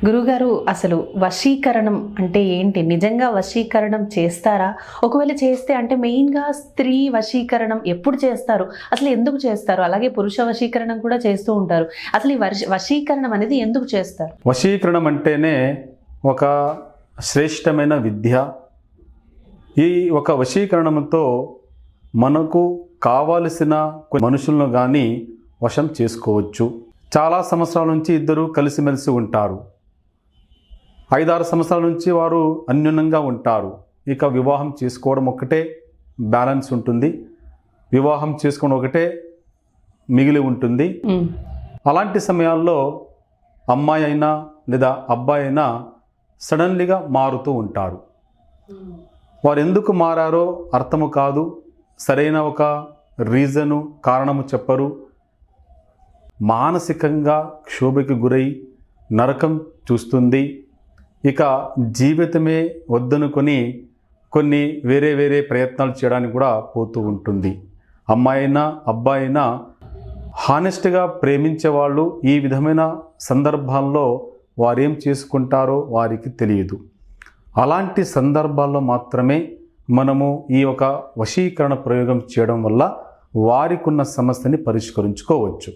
గురుగారు, అసలు వశీకరణం అంటే ఏంటి? నిజంగా వశీకరణం చేస్తారా? ఒకవేళ చేస్తే అంటే మెయిన్‌గా స్త్రీ వశీకరణం ఎప్పుడు చేస్తారు? అసలు ఎందుకు చేస్తారు? అలాగే పురుష వశీకరణం కూడా చేస్తూ ఉంటారు. అసలు ఈ వశీకరణం అనేది ఎందుకు చేస్తారు? వశీకరణం అంటేనే ఒక శ్రేష్టమైన విద్య. ఈ ఒక వశీకరణంతో మనకు కావలసిన మనుషులను కానీ వశం చేసుకోవచ్చు. చాలా సంవత్సరాల నుంచి ఇద్దరు కలిసిమెలిసి ఉంటారు. 5-6 సంవత్సరాల నుంచి వారు అన్యోన్యంగా ఉంటారు. ఇక వివాహం చేసుకోవడం ఒకటే బ్యాలెన్స్ ఉంటుంది. వివాహం చేసుకోవడం ఒకటే మిగిలి ఉంటుంది. అలాంటి సమయాల్లో అమ్మాయి అయినా లేదా అబ్బాయి అయినా సడన్లీగా మారుతూ ఉంటారు. వారు ఎందుకు మారారో అర్థము కాదు. సరైన ఒక రీజను, కారణము చెప్పరు. మానసికంగా క్షోభకి గురై నరకం చూస్తుంది. ఇక జీవితమే వద్దనుకొని కొన్ని వేరే ప్రయత్నాలు చేయడానికి కూడా పోతూ ఉంటుంది. అమ్మాయి అయినా అబ్బాయి అయినా హానెస్ట్గా ప్రేమించే వాళ్ళు ఈ విధమైన సందర్భాల్లో వారేం చేసుకుంటారో వారికి తెలియదు. అలాంటి సందర్భాల్లో మాత్రమే మనము ఈ ఒక వశీకరణ ప్రయోగం చేయడం వల్ల వారికున్న సమస్యని పరిష్కరించుకోవచ్చు.